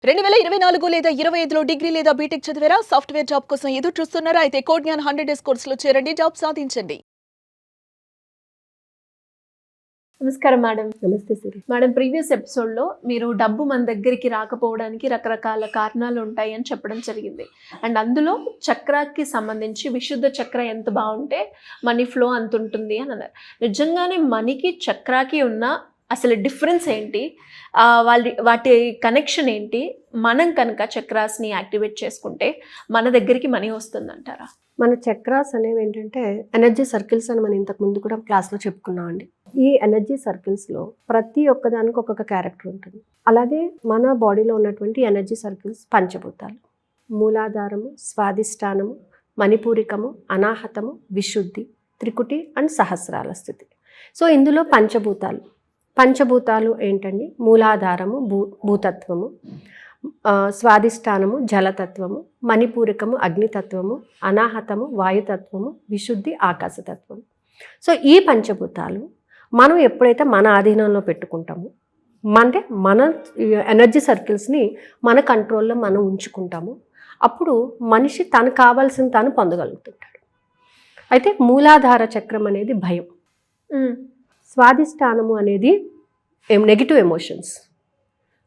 2024 లేదా 25లో డిగ్రీ లేదా బీటెక్ చదివారా? సాఫ్ట్‌వేర్ జాబ్ కోసం ఎదురు చూస్తున్నారా? అయితే కోడ్ జ్ఞాన్ 100 డేస్ కోర్సులో చేరండి. జాబ్ సాధించండి. నమస్కారం మేడం. నమస్తే సిరి. మేడం, ప్రీవియస్ ఎపిసోడ్లో మీరు డబ్బు మన దగ్గరికి రాకపోవడానికి రకరకాల కారణాలు ఉంటాయి అని చెప్పడం జరిగింది. అండ్ అందులో చక్రాకి సంబంధించి విశుద్ధ చక్ర ఎంత బాగుంటే మనీ ఫ్లో అంత ఉంటుంది అని అన్నారు. నిజంగానే మనీకి చక్రాకి ఉన్న అసలు డిఫరెన్స్ ఏంటి? వాటి కనెక్షన్ ఏంటి? మనం కనుక చక్రాస్ని యాక్టివేట్ చేసుకుంటే మన దగ్గరికి మనీ వస్తుందంటారా? మన చక్రాస్ అనేవి ఏంటంటే ఎనర్జీ సర్కిల్స్ అని మనం ఇంతకు ముందు కూడా క్లాస్లో చెప్పుకున్నామండి. ఈ ఎనర్జీ సర్కిల్స్లో ప్రతి ఒక్కదానికి ఒక్కొక్క క్యారెక్టర్ ఉంటుంది. అలాగే మన బాడీలో ఉన్నటువంటి ఎనర్జీ సర్కిల్స్ పంచభూతాలు: మూలాధారము, స్వాదిష్టానము, మణిపూరికము, అనాహతము, విశుద్ధి, త్రికుటి అండ్ సహస్రాల స్థితి. సో ఇందులో పంచభూతాలు ఏంటండి? మూలాధారము భూతత్వము, స్వాదిష్టానము జలతత్వము, మణిపూరికము అగ్నితత్వము, అనాహతము వాయుతత్వము, విశుద్ధి ఆకాశతత్వము. సో ఈ పంచభూతాలు మనం ఎప్పుడైతే మన ఆధీనంలో పెట్టుకుంటామో, అంటే మన ఎనర్జీ సర్కిల్స్ని మన కంట్రోల్లో మనం ఉంచుకుంటాము, అప్పుడు మనిషి తనకు కావాల్సిన తాను పొందగలుగుతుంటాడు. అయితే మూలాధార చక్రం అనేది భయం, స్వాదిష్టానము అనేది నెగిటివ్ ఎమోషన్స్,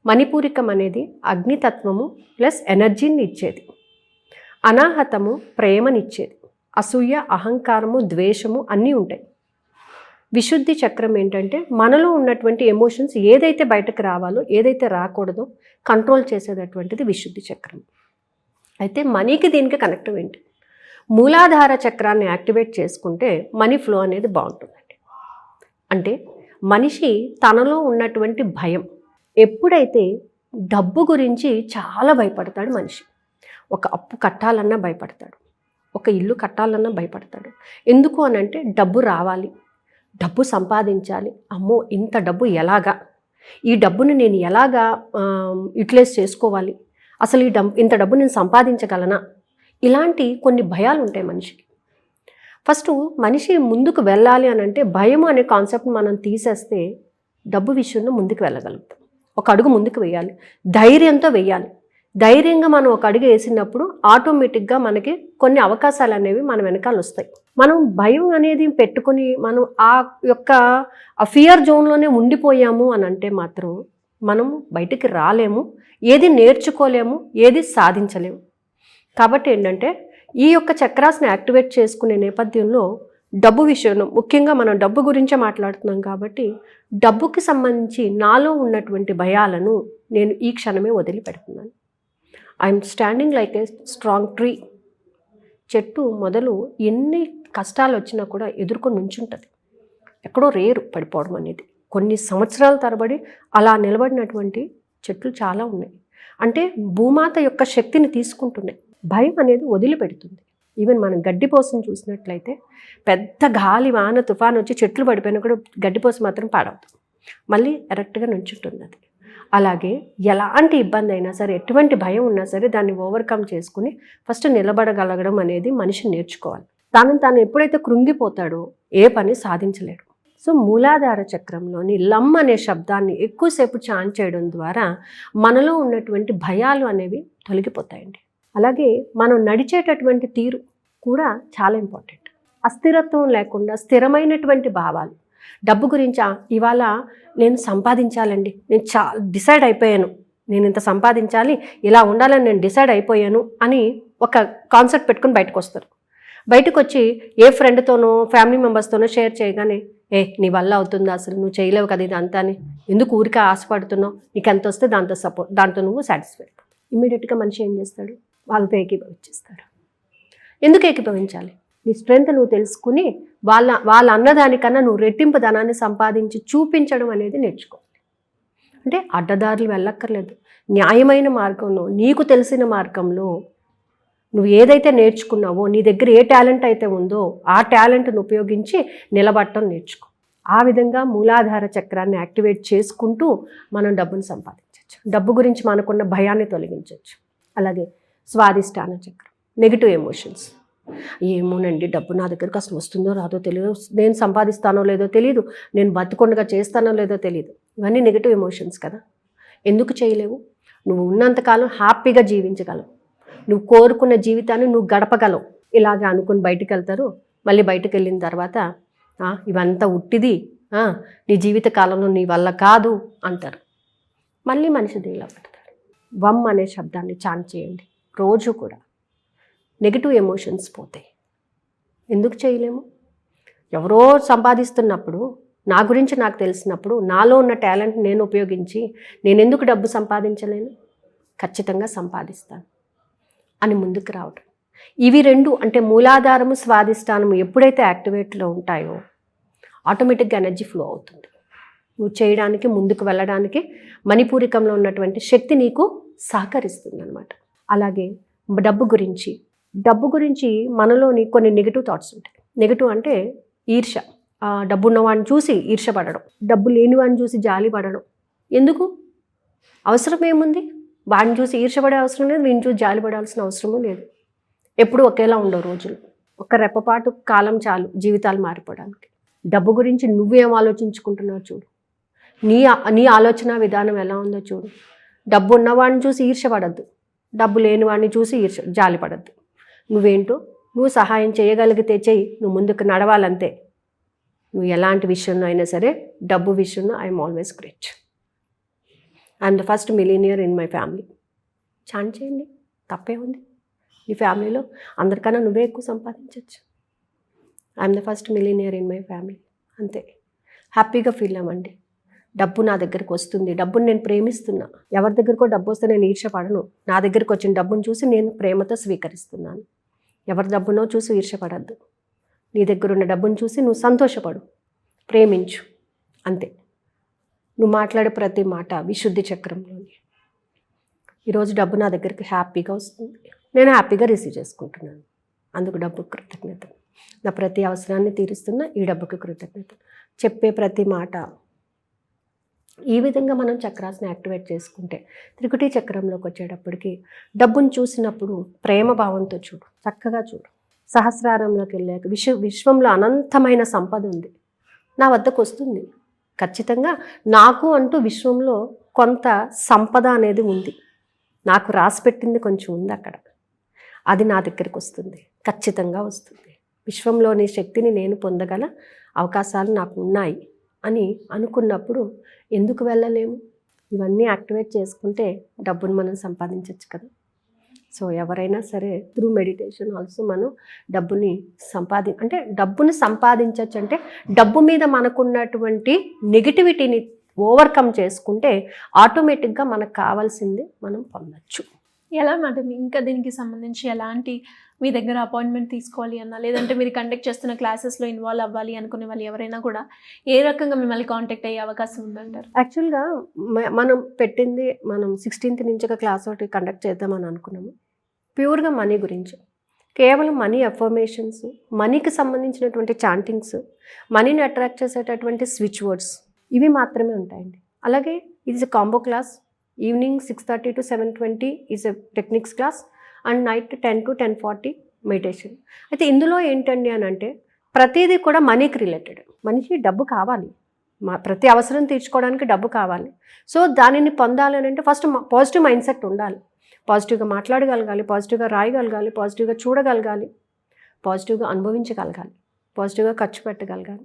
మణిపూరికం అనేది అగ్నితత్వము ప్లస్ ఎనర్జీని ఇచ్చేది, అనాహతము ప్రేమనిచ్చేది, అసూయ అహంకారము ద్వేషము అన్నీ ఉంటాయి. విశుద్ధి చక్రం ఏంటంటే మనలో ఉన్నటువంటి ఎమోషన్స్ ఏదైతే బయటకు రావాలో ఏదైతే రాకూడదో కంట్రోల్ చేసేటటువంటిది విశుద్ధి చక్రం. అయితే మనీకి దీనికి కనెక్టివ్ ఏంటి? మూలాధార చక్రాన్ని యాక్టివేట్ చేసుకుంటే మనీ ఫ్లో అనేది బాగుంటుందండి. అంటే మనిషి తనలో ఉన్నటువంటి భయం, ఎప్పుడైతే డబ్బు గురించి చాలా భయపడతాడు మనిషి, ఒక అప్పు కట్టాలన్నా భయపడతాడు, ఒక ఇల్లు కట్టాలన్నా భయపడతాడు. ఎందుకు అని అంటే డబ్బు రావాలి, డబ్బు సంపాదించాలి, అమ్మో ఇంత డబ్బు ఎలాగా, ఈ డబ్బుని నేను ఎలాగా యూటిలైజ్ చేసుకోవాలి, అసలు ఇంత డబ్బు నేను సంపాదించగలనా, ఇలాంటి కొన్ని భయాలు ఉంటాయి మనిషికి. ఫస్ట్ మనిషి ముందుకు వెళ్ళాలి అని అంటే భయం అనే కాన్సెప్ట్ మనం తీసేస్తే డబ్బు విషయంలో ముందుకు వెళ్ళగలుగుతాం. ఒక అడుగు ముందుకు వేయాలి, ధైర్యంతో వేయాలి. ధైర్యంగా మనం ఒక అడుగు వేసినప్పుడు ఆటోమేటిక్గా మనకి కొన్ని అవకాశాలు అనేవి మన వెనకాల వస్తాయి. మనం భయం అనేది పెట్టుకుని మనం ఆ యొక్క ఫియర్ జోన్లోనే ఉండిపోయాము అని అంటే మాత్రం మనం బయటికి రాలేము, ఏది నేర్చుకోలేము, ఏది సాధించలేము. కాబట్టి ఏంటంటే ఈ యొక్క చక్రాస్ని యాక్టివేట్ చేసుకునే నేపథ్యంలో డబ్బు విషయంలో ముఖ్యంగా మనం డబ్బు గురించే మాట్లాడుతున్నాం కాబట్టి డబ్బుకి సంబంధించి నాలో ఉన్నటువంటి భయాలను నేను ఈ క్షణమే వదిలిపెడుతున్నాను. I'm standing like a strong tree. చెట్టు మొదలు ఎన్ని కష్టాలు వచ్చినా కూడా ఎదుర్కొని నుంచుంటుంది. ఎక్కడో రేరు పడిపోవడం అనేది. కొన్ని సంవత్సరాల తరబడి అలా నిలబడినటువంటి చెట్లు చాలా ఉన్నాయి. అంటే భూమాత యొక్క శక్తిని తీసుకుంటున్నాయి. భయం అనేది వదిలిపెడుతుంది. ఈవెన్ మనం గడ్డిపోసను చూసినట్లయితే పెద్ద గాలి వాన తుఫాను వచ్చి చెట్లు పడిపోయినా కూడా గడ్డిపోస మాత్రం పాడవదు, మళ్ళీ ఎరెక్ట్గా నుంచుంటుంది అది. అలాగే ఎలాంటి ఇబ్బంది అయినా సరే, ఎటువంటి భయం ఉన్నా సరే దాన్ని ఓవర్కమ్ చేసుకుని ఫస్ట్ నిలబడగలగడం అనేది మనిషి నేర్చుకోవాలి. తాను ఎప్పుడైతే కృంగిపోతాడో ఏ పని సాధించలేడు. సో మూలాధార చక్రంలోని లమ్ అనే శబ్దాన్ని ఎక్కువసేపు చాంట్ చేయడం ద్వారా మనలో ఉన్నటువంటి భయాలు అనేవి తొలగిపోతాయండి. అలాగే మనం నడిచేటటువంటి తీరు కూడా చాలా ఇంపార్టెంట్. అస్థిరత్వం లేకుండా స్థిరమైనటువంటి భావాలు. డబ్బు గురించి ఇవాళ నేను సంపాదించాలండి, నేను డిసైడ్ అయిపోయాను, నేను ఇంత సంపాదించాలి, ఇలా ఉండాలని నేను డిసైడ్ అయిపోయాను అని ఒక కాన్సెప్ట్ పెట్టుకుని బయటకు వస్తారు. బయటకు వచ్చి ఏ ఫ్రెండ్తోనో ఫ్యామిలీ మెంబర్స్తోనో షేర్ చేయగానే నీ వల్ల అవుతుందా, అసలు నువ్వు చేయలేవు కదా ఇది అంతా అని, ఎందుకు ఊరికే ఆశపడుతున్నావు, నీకు ఎంత వస్తే దాంతో నువ్వు సాటిస్ఫై. ఇమ్మీడియట్గా మనిషి ఏం చేస్తాడు? వాళ్ళతో ఏకీభవించేస్తాడు. ఎందుకు ఏకీభవించాలి? నీ స్ట్రెంగ్త్ నువ్వు తెలుసుకుని వాళ్ళ అన్నదానికన్నా నువ్వు రెట్టింపు ధనాన్ని సంపాదించి చూపించడం అనేది నేర్చుకోవాలి. అంటే అడ్డదారులు వెళ్ళక్కర్లేదు, న్యాయమైన మార్గంలో నీకు తెలిసిన మార్గంలో నువ్వు ఏదైతే నేర్చుకున్నావో, నీ దగ్గర ఏ టాలెంట్ అయితే ఉందో ఆ టాలెంట్ను ఉపయోగించి నిలబడటం నేర్చుకో. ఆ విధంగా మూలాధార చక్రాన్ని యాక్టివేట్ చేసుకుంటూ మనం డబ్బును సంపాదించవచ్చు. డబ్బు గురించి మనకున్న భయాన్ని తొలగించవచ్చు. అలాగే స్వాదిష్టాన చక్రం, నెగిటివ్ ఎమోషన్స్. ఏమోనండి డబ్బు నా దగ్గరకు అసలు వస్తుందో రాదో తెలియదు, నేను సంపాదిస్తానో లేదో తెలియదు, నేను బతికొండగా చేస్తానో లేదో తెలియదు. ఇవన్నీ నెగిటివ్ ఎమోషన్స్ కదా. ఎందుకు చేయలేవు? నువ్వు ఉన్నంతకాలం హ్యాపీగా జీవించగలవు, నువ్వు కోరుకున్న జీవితాన్ని నువ్వు గడపగలవు. ఇలాగ అనుకుని బయటికి వెళ్తారు. మళ్ళీ బయటకు వెళ్ళిన తర్వాత ఇవంతా ఉట్టిది, నీ జీవిత కాలంలో నీ వల్ల కాదు అంటారు. మళ్ళీ మనిషి దీనిలో పడతారు. వమ్ అనే శబ్దాన్ని చాంట్ చేయండి రోజు కూడా. నెగిటివ్ ఎమోషన్స్ పోతాయి. ఎందుకు చేయలేము? ఎవరో సంపాదిస్తున్నప్పుడు, నా గురించి నాకు తెలిసినప్పుడు, నాలో ఉన్న టాలెంట్ నేను ఉపయోగించి నేను ఎందుకు డబ్బు సంపాదించలేను? ఖచ్చితంగా సంపాదిస్తాను అని ముందుకు రావటం. ఇవి రెండు అంటే మూలాధారము, స్వాధిష్టానము ఎప్పుడైతే యాక్టివేట్లో ఉంటాయో ఆటోమేటిక్గా ఎనర్జీ ఫ్లో అవుతుంది. నువ్వు చేయడానికి, ముందుకు వెళ్ళడానికి మణిపూరికంలో ఉన్నటువంటి శక్తి నీకు సహకరిస్తుంది అనమాట. అలాగే డబ్బు గురించి మనలోని కొన్ని నెగిటివ్ థాట్స్ ఉంటాయి. నెగిటివ్ అంటే ఈర్ష్య, డబ్బు ఉన్నవాడిని చూసి ఈర్ష్యపడడం, డబ్బు లేనివాడిని చూసి జాలి పడడం. ఎందుకు? అవసరం ఏముంది? వాడిని చూసి ఈర్ష్యపడే అవసరం లేదు, వీడిని చూసి జాలి పడాల్సిన అవసరమూ లేదు. ఎప్పుడు ఒకేలా ఉండవు రోజులు. ఒక రెప్పపాటు కాలం చాలు జీవితాలు మారిపోవడానికి. డబ్బు గురించి నువ్వేం ఆలోచించుకుంటున్నావు చూడు, నీ ఆలోచన విధానం ఎలా ఉందో చూడు. డబ్బు ఉన్నవాడిని చూసి ఈర్ష్యపడద్దు, డబ్బు లేని వాడిని చూసి జాలి పడద్దు. నువ్వేంటో నువ్వు సహాయం చేయగలిగితే చెయ్యి, నువ్వు ముందుకు నడవాలంతే. నువ్వు ఎలాంటి విషయంలో అయినా సరే, డబ్బు విషయంలో I'm always great. I'm the first millionaire in my family. Chant చేయండి, తప్పే ఉంది. నీ ఫ్యామిలీలో అందరికన్నా నువ్వే ఎక్కువ సంపాదించవచ్చు. I'm the first millionaire in my family. అంతే, హ్యాపీగా ఫీల్ అవ్వండి. డబ్బు నా దగ్గరకు వస్తుంది, డబ్బుని నేను ప్రేమిస్తున్నా. ఎవరి దగ్గరకో డబ్బు వస్తే నేను ఈర్ష్యపడను. నా దగ్గరకు వచ్చిన డబ్బును చూసి నేను ప్రేమతో స్వీకరిస్తున్నాను. ఎవరి డబ్బునో చూసి ఈర్ష్యపడద్దు. నీ దగ్గర ఉన్న డబ్బును చూసి నువ్వు సంతోషపడు, ప్రేమించు. అంతే. నువ్వు మాట్లాడే ప్రతి మాట విశుద్ధి చక్రంలోని. ఈరోజు డబ్బు నా దగ్గరికి హ్యాపీగా వస్తుంది, నేను హ్యాపీగా రిసీవ్ చేసుకుంటున్నాను. అందుకు డబ్బుకు కృతజ్ఞత. నా ప్రతి అవసరాన్ని తీరుస్తున్న ఈ డబ్బుకి కృతజ్ఞత. చెప్పే ప్రతి మాట. ఈ విధంగా మనం చక్రాస్ని యాక్టివేట్ చేసుకుంటే త్రికుటి చక్రంలోకి వచ్చేటప్పటికి డబ్బును చూసినప్పుడు ప్రేమ భావంతో చూడు, చక్కగా చూడు. సహస్రారంలోకి వెళ్ళాక విశ్వంలో అనంతమైన సంపద ఉంది, నా వద్దకు వస్తుంది. ఖచ్చితంగా నాకు అంటూ విశ్వంలో కొంత సంపద అనేది ఉంది. నాకు రాసిపెట్టింది కొంచెం ఉంది అక్కడ, అది నా దగ్గరికి వస్తుంది, ఖచ్చితంగా వస్తుంది. విశ్వంలోని శక్తిని నేను పొందగల అవకాశాలు నాకు ఉన్నాయి అని అనుకున్నప్పుడు ఎందుకు వెళ్ళలేము? ఇవన్నీ యాక్టివేట్ చేసుకుంటే డబ్బును మనం సంపాదించవచ్చు కదా. సో ఎవరైనా సరే త్రూ మెడిటేషన్ ఆల్సో మనం డబ్బుని సంపాదించవచ్చు. అంటే డబ్బు మీద మనకున్నటువంటి నెగిటివిటీని ఓవర్కమ్ చేసుకుంటే ఆటోమేటిక్గా మనకు కావాల్సింది మనం పొందొచ్చు. ఎలా మేడం, ఇంకా దీనికి సంబంధించి ఎలాంటి మీ దగ్గర అపాయింట్మెంట్ తీసుకోవాలి అన్నా, లేదంటే మీరు కండక్ట్ చేస్తున్న క్లాసెస్లో ఇన్వాల్వ్ అవ్వాలి అనుకునే వాళ్ళు ఎవరైనా కూడా ఏ రకంగా మిమ్మల్ని కాంటాక్ట్ అయ్యే అవకాశం ఉందంటారు? యాక్చువల్గా మనం 16th నుంచి ఒక క్లాస్ ఒకటి కండక్ట్ చేద్దామని అనుకున్నాము. ప్యూర్గా మనీ గురించి, కేవలం మనీ అఫర్మేషన్స్, మనీకి సంబంధించినటువంటి చాంటింగ్స్, మనీని అట్రాక్ట్ చేసేటటువంటి స్విచ్ వర్డ్స్, ఇవి మాత్రమే ఉంటాయండి. అలాగే ఇది combo class. Evening 6:30 to 7:20 is a techniques class and night 10 to 10:40 meditation. అయితే ఇందులో ఏంటండి అని అంటే ప్రతిదీ కూడా మనీకి రిలేటెడ్. మనిషి డబ్బు కావాలి, ప్రతి అవసరం తీర్చుకోవడానికి డబ్బు కావాలి. సో దానిని పొందాలి అని అంటే ఫస్ట్ పాజిటివ్ మైండ్ సెట్ ఉండాలి. పాజిటివ్గా మాట్లాడగలగాలి, పాజిటివ్గా రాయగలగాలి, పాజిటివ్గా చూడగలగాలి, పాజిటివ్గా అనుభవించగలగాలి, పాజిటివ్గా ఖర్చు పెట్టగలగాలి.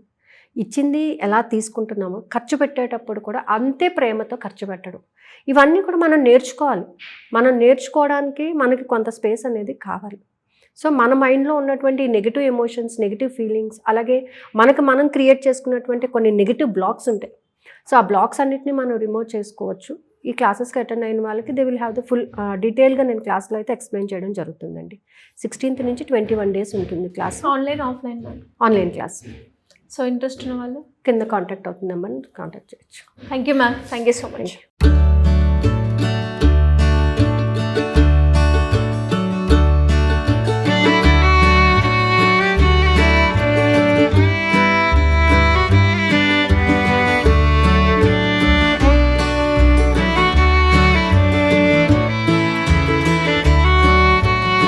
ఇచ్చింది ఎలా తీసుకుంటున్నామో ఖర్చు పెట్టేటప్పుడు కూడా అంతే ప్రేమతో ఖర్చు పెట్టడం. ఇవన్నీ కూడా మనం నేర్చుకోవాలి. మనం నేర్చుకోవడానికి మనకి కొంత స్పేస్ అనేది కావాలి. సో మన మైండ్లో ఉన్నటువంటి నెగిటివ్ ఎమోషన్స్, నెగిటివ్ ఫీలింగ్స్, అలాగే మనం క్రియేట్ చేసుకున్నటువంటి కొన్ని నెగిటివ్ బ్లాక్స్ ఉంటాయి. సో ఆ బ్లాక్స్ అన్నిటిని మనం రిమూవ్ చేసుకోవచ్చు. ఈ క్లాసెస్కి అటెండ్ అయిన వాళ్ళకి they will have the full డీటెయిల్గా నేను క్లాస్లో అయితే ఎక్స్ప్లెయిన్ చేయడం జరుగుతుందండి. 16th నుంచి 21 days ఉంటుంది class. Online, offline? Online class. So interest ఉన్న వాళ్ళు కింద కాంటాక్ట్ అవుతుంది నెంబర్ని కాంటాక్ట్ చేయొచ్చు. Thank you ma'am, thank you so much.